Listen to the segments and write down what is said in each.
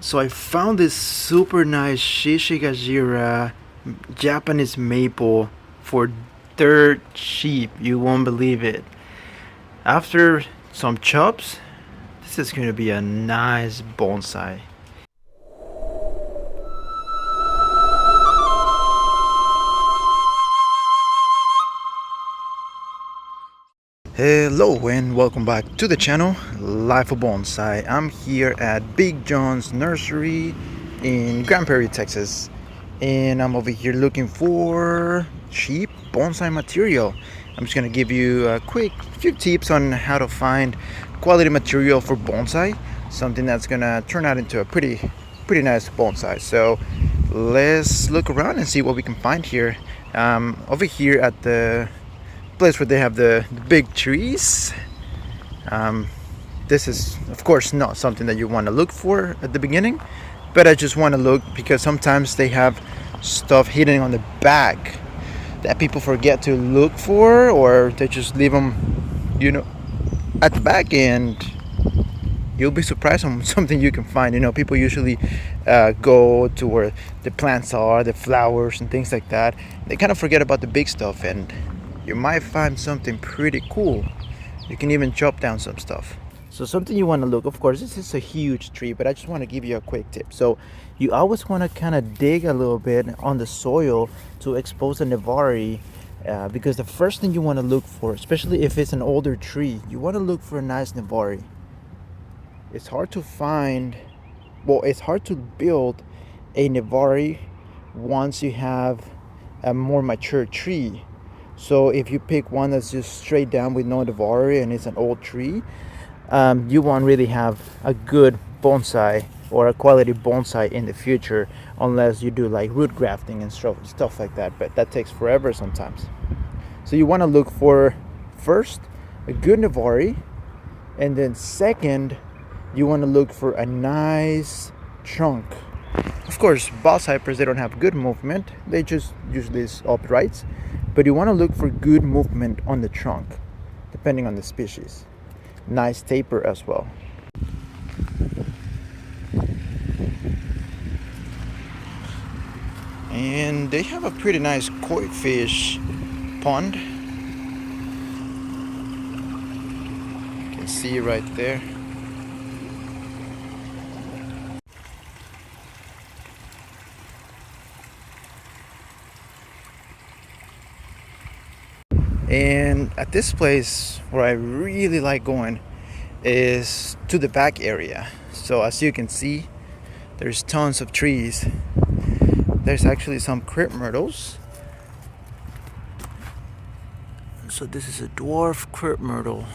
So I found this super nice Shishi Japanese maple for dirt cheap. You won't believe it. After some chops, this is going to be a nice bonsai. Hello and welcome back to the channel Life of Bonsai. I'm here at Big John's nursery in Grand Prairie, Texas, and I'm over here looking for cheap bonsai material. I'm just gonna give you a quick few tips on how to find quality material for bonsai, something that's gonna turn out into a pretty nice bonsai. So let's look around and see what we can find here. Over here at the place where they have the big trees. This is of course not something that you want to look for at the beginning, but I just want to look because sometimes they have stuff hidden on the back that people forget to look for, or they just leave them, at the back, and you'll be surprised on something you can find. People usually go to where the plants are, the flowers and things like that. They kind of forget about the big stuff, and you might find something pretty cool. You can even chop down some stuff. So something you want to look, of course, this is a huge tree, but I just want to give you a quick tip. So you always want to kind of dig a little bit on the soil to expose the nevari, because the first thing you want to look for, especially if it's an older tree, you want to look for a nice nevari. It's hard to find, it's hard to build a nevari once you have a more mature tree. So if you pick one that's just straight down with no nevari and it's an old tree, you won't really have a good bonsai or a quality bonsai in the future unless you do like root grafting and stuff like that, but that takes forever sometimes. So you want to look for, first, a good nevari, and then second, you want to look for a nice trunk. Of course, bonsai, they don't have good movement, they just usually upright. But you want to look for good movement on the trunk, depending on the species. Nice taper as well. And they have a pretty nice koi fish pond. You can see right there. And at this place, where I really like going is to the back area. So as you can see, there's tons of trees. There's actually some crape myrtles. So this is a dwarf crape myrtle.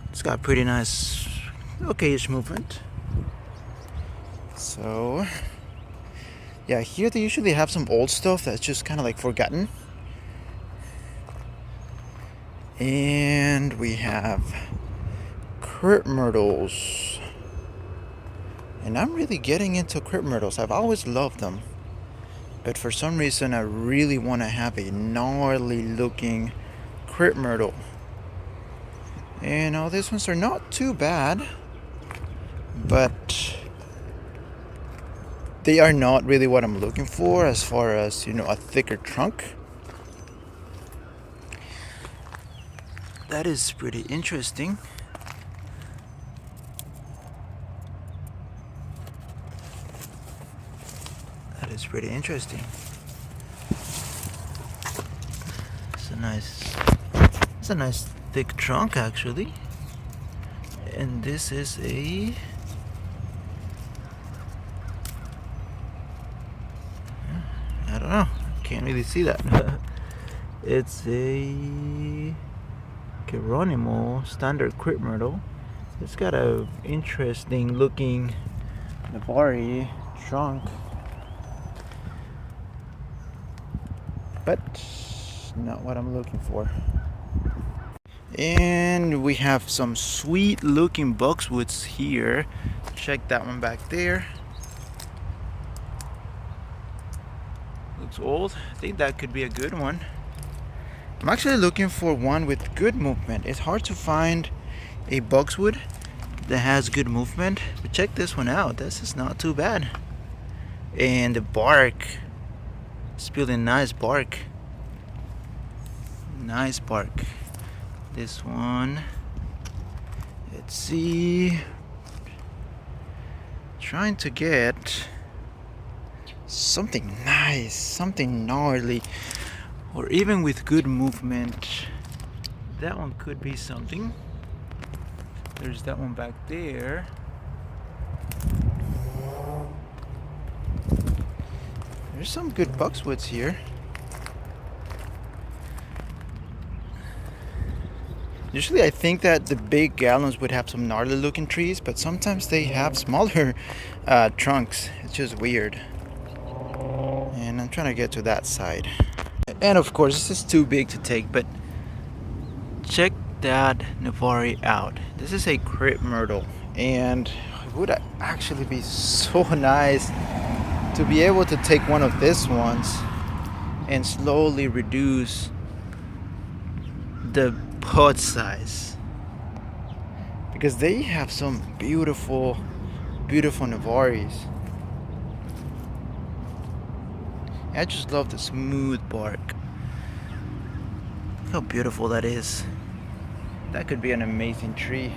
It's got pretty nice, okayish movement. So yeah, here they usually have some old stuff that's just kind of like forgotten. And we have crape myrtles. And I'm really getting into crape myrtles. I've always loved them. But for some reason, I really want to have a gnarly looking crape myrtle. And all these ones are not too bad. But they are not really what I'm looking for as far as, a thicker trunk. That is pretty interesting. That is pretty interesting. It's a nice thick trunk actually. And this is I don't know. Can't really see that. It's a Geronimo standard crape myrtle. It's got a interesting looking nevari trunk, but not what I'm looking for. And we have some sweet looking boxwoods here. Check that one back there. Looks old. I think that could be a good one. I'm actually looking for one with good movement. It's hard to find a boxwood that has good movement. But check this one out. This is not too bad. And the bark, it's building nice bark. Nice bark. This one, let's see. Trying to get something nice, something gnarly, or even with good movement. That one could be something. There's that one back there. There's some good boxwoods here. Usually I think that the big gallons would have some gnarly looking trees, but sometimes they have smaller trunks. It's just weird. And I'm trying to get to that side. And of course this is too big to take, but check that Navari out. This is a crape myrtle, and it would actually be so nice to be able to take one of these ones and slowly reduce the pod size, because they have some beautiful Navaris. I just love the smooth bark. Look how beautiful that is. That could be an amazing tree.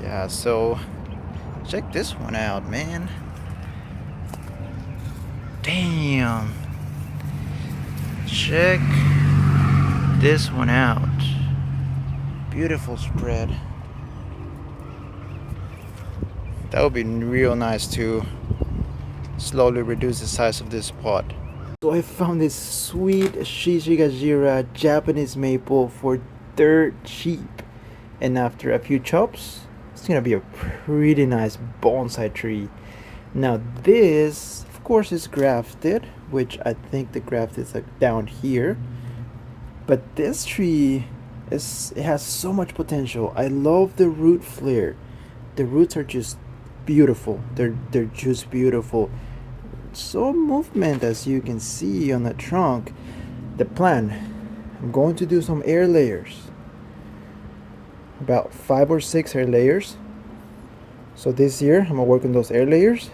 Yeah, so check this one out, man. Damn. Check this one out. Beautiful spread. That would be real nice to slowly reduce the size of this pot. So I found this sweet Shishi Gajira Japanese maple for dirt cheap, and after a few chops, it's gonna be a pretty nice bonsai tree. Now this, of course, is grafted, which I think the graft is like down here. But this tree it has so much potential. I love the root flare. The roots are just beautiful. They're just beautiful. So movement, as you can see on the trunk. The plan, I'm going to do some air layers, about 5 or 6 air layers. So this year I'm gonna work on those air layers,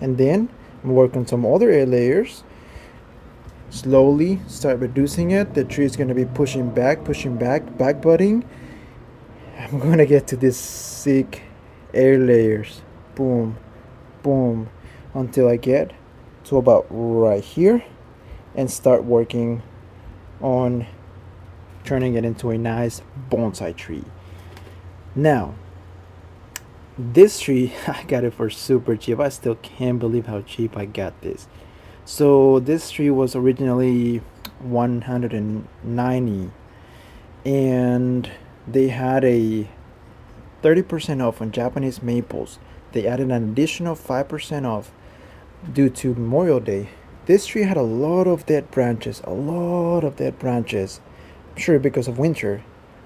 and then I'm gonna work on some other air layers. Slowly start reducing it. The tree is gonna be pushing back, back budding. I'm gonna get to these sick air layers, boom, boom, until I get to about right here, and start working on turning it into a nice bonsai tree. Now this tree, I got it for super cheap. I still can't believe how cheap I got this. So this tree was originally 190, and they had a 30% off on Japanese maples. They added an additional 5% off due to Memorial Day. This tree had a lot of dead branches, I'm sure because of winter.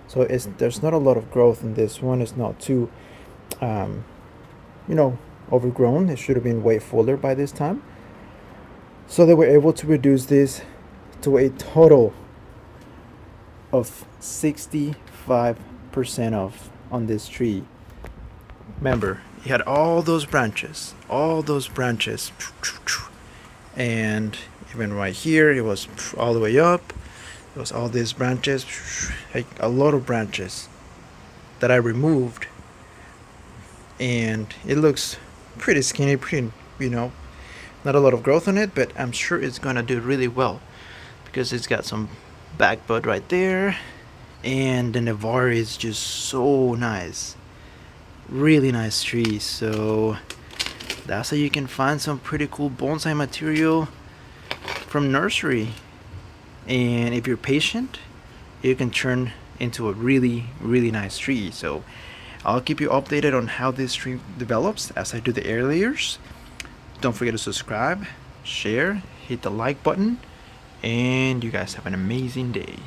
So there's not a lot of growth in this one. It's not too overgrown. It should have been way fuller by this time. So they were able to reduce this to a total of 65% off on this tree. Remember, he had all those branches, and even right here it was all the way up. It was all these branches, like a lot of branches that I removed, and it looks pretty skinny, not a lot of growth on it, but I'm sure it's gonna do really well because it's got some back bud right there, and the Navari is just so nice. Really nice tree. So that's how you can find some pretty cool bonsai material from nursery, and if you're patient, you can turn into a really nice tree. So I'll keep you updated on how this tree develops as I do the air layers. Don't forget to subscribe, share, hit the like button, and you guys have an amazing day.